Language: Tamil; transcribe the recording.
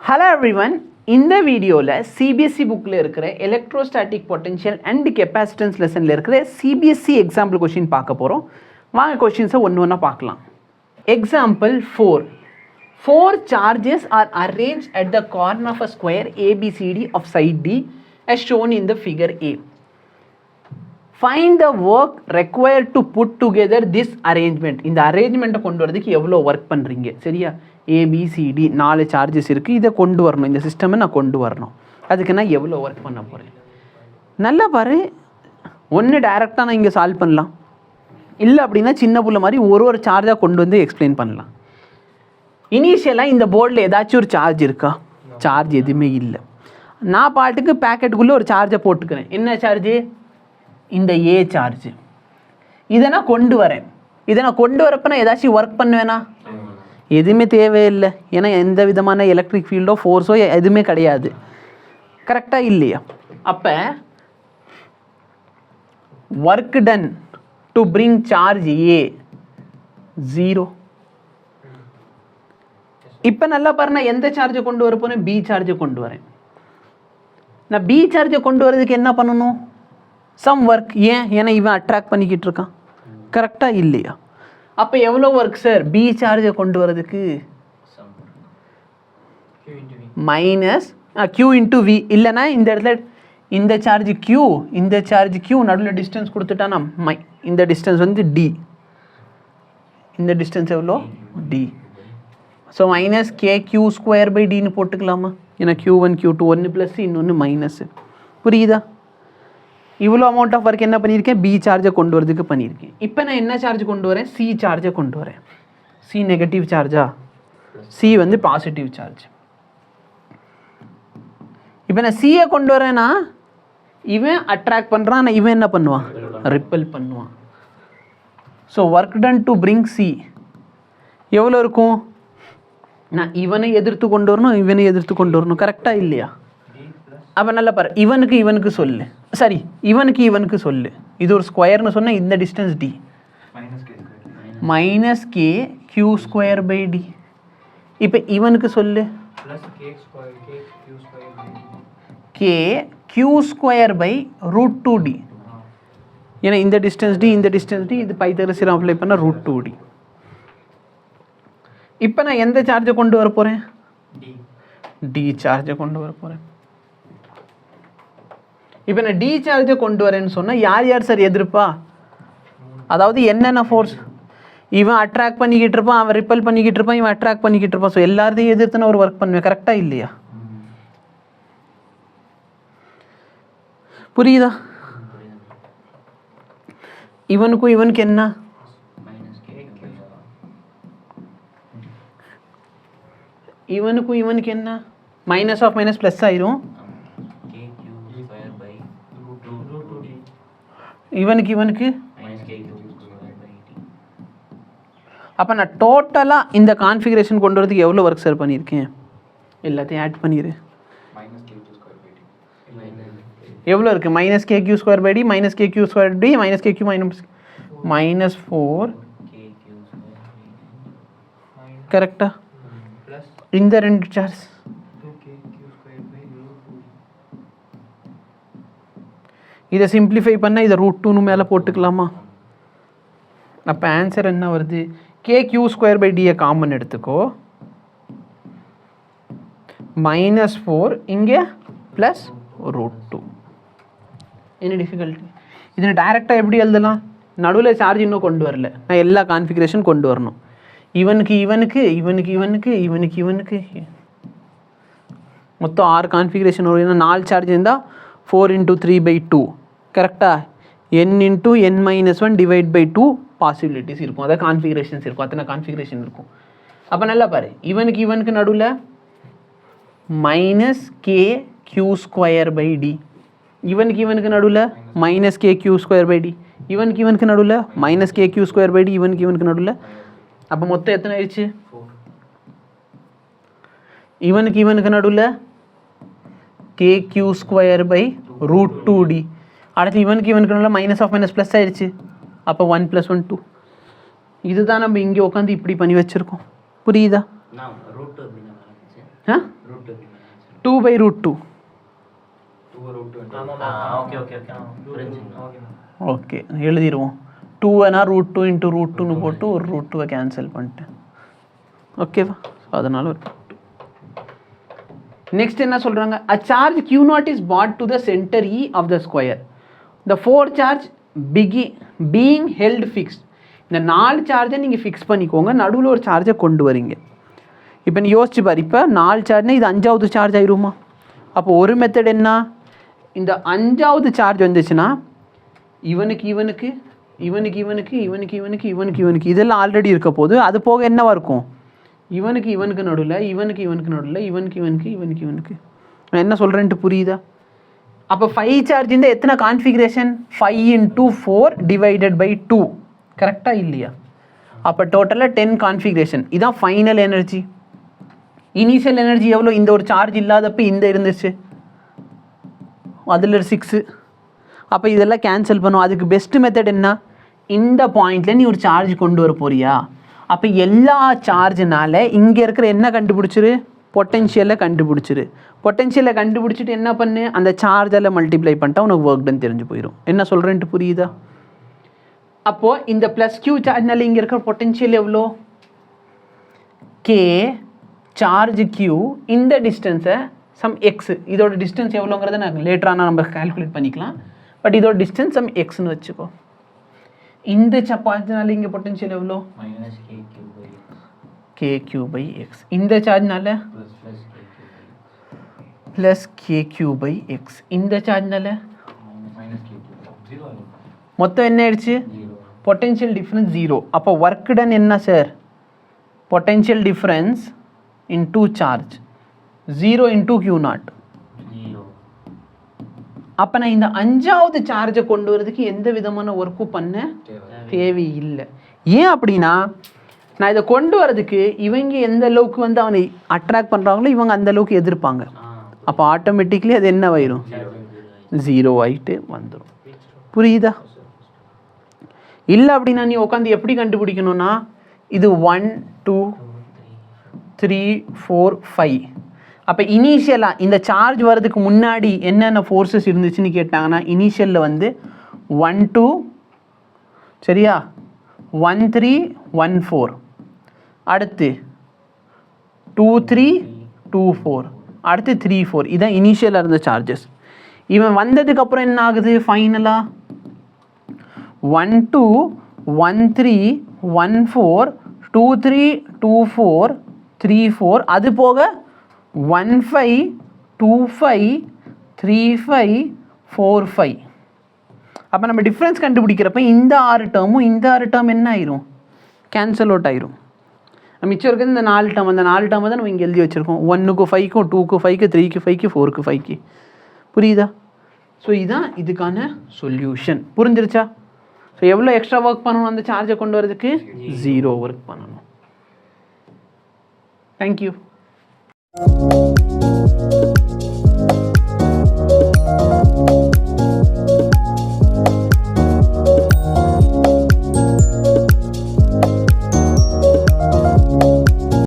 Hello everyone, இந்த வீடியோவில் சிபிஎஸ்சி புக்கில் இருக்கிற எலக்ட்ரோஸ்டாட்டிக் பொட்டன்ஷியல் அண்ட் கெப்பாசிட்டன்ஸ் லெசனில் இருக்கிற சிபிஎஸ்சி எக்ஸாம்பிள் கொஷின் பார்க்க போகிறோம். வாங்க கொஷின்ஸை ஒன்று ஒன்றா பார்க்கலாம். Example 4 charges are arranged at the corner of a square ABCD of side D as shown in the figure A. Find the work required to put together this arrangement. இந்த அரேஞ்ச்மெண்ட்டை கொண்டு வரதுக்கு எவ்வளோ ஒர்க் பண்ணுறீங்க? சரியா, ABCD 4 சார்ஜஸ் இருக்குது, இதை கொண்டு வரணும், இந்த சிஸ்டமை நான் கொண்டு வரணும். அதுக்கு நான் எவ்வளோ ஒர்க் பண்ண போகிறேன்? நல்லா பாரு, ஒன்று டைரெக்டாக நான் இங்கே சால்வ் பண்ணலாம், இல்லை அப்படின்னா சின்ன புள்ள மாதிரி ஒரு சார்ஜாக கொண்டு வந்து எக்ஸ்பிளைன் பண்ணலாம். இனிஷியலாக இந்த போர்டில் ஏதாச்சும் ஒரு சார்ஜ் இருக்கா? சார்ஜ் எதுவுமே இல்லை. நான் பாட்டுக்கு பேக்கெட்டுக்குள்ளே ஒரு சார்ஜை போட்டுக்கிறேன். என்ன சார்ஜு? இந்த ஏ சார்ஜ். இதை நான் கொண்டு வரேன். இதை நான் கொண்டு வரப்போ நான் ஏதாச்சும் ஒர்க் பண்ணுவேனா? எதுவுமே தேவையில்லை. ஏன்னா எந்த விதமான எலக்ட்ரிக் ஃபீல்டோ ஃபோர்ஸோ எதுவுமே கிடையாது. கரெக்டாக இல்லையா? அப்போ work done to bring charge a 0. இப்போ நல்லா பாரு, நான் எந்த சார்ஜை கொண்டு வர போகிறேன்? பி சார்ஜை கொண்டு வரேன். நான் பி சார்ஜை கொண்டு வரதுக்கு என்ன பண்ணணும்? Some work. ஏன்னா இவன் அட்ராக்ட் பண்ணிக்கிட்டு இருக்கான். கரெக்டாக இல்லையா? அப்போ எவ்வளோ ஒர்க் சார் பி சார்ஜை கொண்டு வரதுக்கு? Minus Q into V. இல்லைனா இந்த இடத்துல இந்த சார்ஜ் Q, இந்த சார்ஜ் Q, நடுவில் டிஸ்டன்ஸ் கொடுத்துட்டானா இந்த டிஸ்டன்ஸ் வந்து D. இந்த டிஸ்டன்ஸ் எவ்வளோ? D. ஸோ மைனஸ் KQ²/Dன்னு போட்டுக்கலாமா? ஏன்னா Q1 Q2 ஒன்று ப்ளஸ் இன்னொன்று மைனஸு. புரியுதா? இவ்வளோ அமௌண்ட் ஆஃப் ஒர்க் என்ன பண்ணியிருக்கேன்? பி சார்ஜை கொண்டு வரதுக்கு பண்ணியிருக்கேன். இப்போ நான் என்ன சார்ஜ் கொண்டு வரேன்? சி சார்ஜை கொண்டு வரேன். சி நெகட்டிவ் சார்ஜா? சி வந்து பாசிட்டிவ் சார்ஜ். இப்போ நான் சியை கொண்டு வரேன்னா இவன் அட்ராக்ட் பண்ணுறான், ஆனால் இவன் என்ன பண்ணுவான்? ரிப்பல் பண்ணுவான். So work done to bring C எவ்வளோ இருக்கும்? நான் இவனை எதிர்த்து கொண்டு வரணும், இவனை எதிர்த்து கொண்டு வரணும். கரெக்டாக இல்லையா? அப்போ நல்லா பாரு, இவனுக்கு சொல்லு, சரி இவனுக்கு சொல்லு. இது ஒரு ஸ்கொயர்னு சொன்னால் இந்த டிஸ்டன்ஸ் டி மைனஸ் KQ²/D. இப்போ இவனுக்கு சொல்லு KQ²/√2D. ஏன்னா இந்த டிஸ்டன்ஸ் டி, இந்த டிஸ்டன்ஸ் டி, இது பைத்தகரஸ் அப்ளை பண்ணால் √2D. இப்போ நான் எந்த சார்ஜை கொண்டு வர போகிறேன்? டி சார்ஜை கொண்டு வர போகிறேன். இப்போ நான் டி சார்ஜை கொண்டு வரேன்னு சொன்னால் யார் சார் எதிர்ப்பா? அதாவது என்னென்ன ஃபோர்ஸ்? இவன் அட்ராக்ட் பண்ணிக்கிட்டு இருப்பான், அவன் ரிப்பல் பண்ணிக்கிட்டு இருப்பான், இவன் அட்ராக்ட் பண்ணிக்கிட்டு இருப்பான். ஸோ எல்லாத்தையும் எதிர்த்து நான் ஒரு ஒர்க் பண்ணுவேன். கரெக்டாக இல்லையா? புரியுதா? இவனுக்கு என்ன? இவனுக்கு என்ன? மைனஸ் ஆஃப் மைனஸ் ப்ளஸ் ஆயிரும். இவனுக்கு அப்போ நான் டோட்டலாக இந்த கான்ஃபிகரேஷன் கொண்டு வரதுக்கு எவ்வளோ ஒர்க் சார் பண்ணியிருக்கேன்? எல்லாத்தையும் ஆட் பண்ணிடு. எவ்வளோ இருக்குது? Minus KQ²/D minus KQ²/D minus KQ minus 4. கரெக்டா? இந்த ரெண்டு சார்ஜ் இதை சிம்பிளிஃபை பண்ணால் இதை √2 மேலே போட்டுக்கலாமா? அப்போ ஆன்சர் என்ன வருது? KQ²/Dயை காமன் எடுத்துக்கோ, மைனஸ் 4 இங்கே ப்ளஸ் √2. என்ன டிஃபிகல்ட்டி? இதை டைரெக்டாக எப்படி எழுதலாம்? நடுவில் சார்ஜ் இன்னும் கொண்டு வரல, நான் எல்லா கான்ஃபிகரேஷன் கொண்டு வரணும். இவனுக்கு மொத்தம் 6 கான்ஃபிகரேஷன் வரும். ஏன்னா 4 சார்ஜ் இருந்தால் 4 × 3/2. கரெக்டாக? n × n-1 / 2 பாசிபிலிட்டிஸ் இருக்கும், அதாவது கான்ஃபிகரேஷன்ஸ் இருக்கும். அத்தனை கான்ஃபிகரேஷன் இருக்கும். அப்போ நல்லா பாரு, இவனுக்கு நடுவில் மைனஸ் KQ²/D, இவனுக்கு நடுவில் மைனஸ் KQ²/D, இவனுக்கு நடுவில் மைனஸ் KQ²/D, இவனுக்கு நடுவில். அப்போ மொத்தம் எத்தனை ஆயிடுச்சு? இவனுக்கு நடுவில் KQ²/√2D. அடுத்து இவனுக்கு நடுவில் மைனஸ் ஆஃப் மைனஸ் ப்ளஸ் ஆயிடுச்சு. அப்போ 1 + 1 2. இதுதான் நம்ம இங்கே உட்காந்து இப்படி பண்ணி வச்சுருக்கோம். புரியுதா? 2/√2. ஓகே எழுதிடுவோம். 2னா √2 × √2ன்னு போட்டு ஒரு √2 கேன்சல் பண்ணிட்டேன். ஓகேவா? அதனால நெக்ஸ்ட் என்ன சொல்கிறாங்க? a charge q0 is brought to the center E of the square. the 4 charge being held fixed. இந்த 4 சார்ஜை நீங்கள் ஃபிக்ஸ் பண்ணிக்கோங்க, நடுவில் ஒரு சார்ஜை கொண்டு வரீங்க. இப்போ நீ யோசிச்சு பாரு, இப்போ 4 சார்ஜ்னா இது 5வது சார்ஜ் ஆயிருமா? அப்போ ஒரு மெத்தட் என்ன, இந்த 5வது சார்ஜ் வந்துச்சுன்னா இவனுக்கு இவனுக்கு இவனுக்கு இவனுக்கு இவனுக்கு இவனுக்கு இவனுக்கு இவனுக்கு இதெல்லாம் ஆல்ரெடி இருக்க போது, அது போக என்னவா இருக்கும், இவனுக்கு இவனுக்கு நடுவில் இவனுக்கு இவனுக்கு நடுவில் இவனுக்கு இவனுக்கு இவனுக்கு இவனுக்கு. நான் என்ன சொல்கிறேன்ட்டு புரியுதா? அப்போ 5 சார்ஜ் இந்த எத்தனை கான்ஃபிகரேஷன், 5 × 4 / 2, கரெக்டாக இல்லையா? அப்போ டோட்டலாக 10 கான்ஃபிகரேஷன். இதான் ஃபைனல் எனர்ஜி. இனிஷியல் எனர்ஜி எவ்வளோ? இந்த ஒரு சார்ஜ் இல்லாதப்போ இந்த இருந்துச்சு, அதில் 6. அப்போ இதெல்லாம் கேன்சல் பண்ணும். அதுக்கு பெஸ்ட் மெத்தட் என்ன, இந்த பாயிண்டில் நீ ஒரு சார்ஜ் கொண்டு வர போறியா, அப்போ எல்லா சார்ஜினால இங்கே இருக்கிற என்ன கண்டுபிடிச்சிரு, பொட்டென்ஷியலை கண்டுபிடிச்சிரு. பொட்டென்ஷியலை கண்டுபிடிச்சிட்டு என்ன பண்ணு, அந்த சார்ஜில் மல்டிப்ளை பண்ணிட்டா உனக்கு ஒர்க் டன் தெரிஞ்சு போயிடும். என்ன சொல்கிறேன்ட்டு புரியுதா? அப்போது இந்த +q சார்ஜ்னால இங்கே இருக்கிற பொட்டென்ஷியல் எவ்வளோ, k சார்ஜ் q, இந்த டிஸ்டன்ஸை சம் x, இதோட டிஸ்டன்ஸ் எவ்வளோங்கிறத நான் லேட்டரான நம்ம கால்குலேட் பண்ணிக்கலாம். பட் இதோட டிஸ்டன்ஸ் சம் xன்னு வச்சுக்கோ. இந்த சார்ஜ்னால இங்கே பொட்டென்ஷியல் எவ்வளோ, kq/x. இந்த சார்ஜ்னால +kq/x. இந்த சார்ஜ்னால மொத்தம் என்ன ஆயிடுச்சு, பொட்டென்ஷியல் டிஃப்ரென்ஸ் 0. அப்போ ஒர்க் டன் என்ன sir, potential difference into charge 0 × q0. அப்போ நான் இந்த 5வது சார்ஜை கொண்டு வரதுக்கு எந்த விதமான ஒர்க்கும் பண்ண தேவையில்லை. ஏன் அப்படின்னா, நான் இதை கொண்டு வரதுக்கு இவங்க எந்த அளவுக்கு வந்து அவனை அட்ராக்ட் பண்ணுறாங்களோ இவங்க அந்த அளவுக்கு எதிர்ப்பாங்க. அப்போ ஆட்டோமேட்டிக்லி அது என்ன ஆயிரும், 0 ஆகிட்டு வந்துடும். புரியுதா? இல்லை அப்படின்னா நீ உட்காந்து எப்படி கண்டுபிடிக்கணும்னா, இது 1 2 3 4 5. அப்போ இனிஷியலாக இந்த சார்ஜ் வர்றதுக்கு முன்னாடி என்னென்ன ஃபோர்ஸஸ் இருந்துச்சுன்னு கேட்டாங்கன்னா, இனிஷியலில் வந்து 1 2, சரியா, 1 3 1 4, அடுத்து 2 3 2 4, அடுத்து 3 4. இதான் இனிஷியலாக இருந்த சார்ஜஸ். இவன் வந்ததுக்கப்புறம் என்ன ஆகுது, ஃபைனலாக 1 2 1 3 1 4 2 3 2 4 3 4, அது போக 1 5 2 5 3 5 4 5. அப்போ நம்ம டிஃப்ரென்ஸ் கண்டுபிடிக்கிறப்ப இந்த 6 டேர்மும் இந்த 6 டேர்ம் என்ன ஆயிரும், கேன்சல் அவுட் ஆயிரும். மிச்சம் இருக்கிறது இந்த 4 டேர்ம், அந்த 4 டேர்மை தான் நம்ம இங்கே எழுதி வச்சுருக்கோம். 1க்கு 5க்கு 2க்கு 5க்கு 3க்கு 5க்கு 4க்கு 5க்கு. புரியுதா? ஸோ இதுதான் இதுக்கான சொல்யூஷன். புரிஞ்சிருச்சா? ஸோ எவ்வளோ எக்ஸ்ட்ரா ஒர்க் பண்ணணும் அந்த சார்ஜை கொண்டு வரதுக்கு, 0 ஒர்க் பண்ணணும். தேங்க்யூ.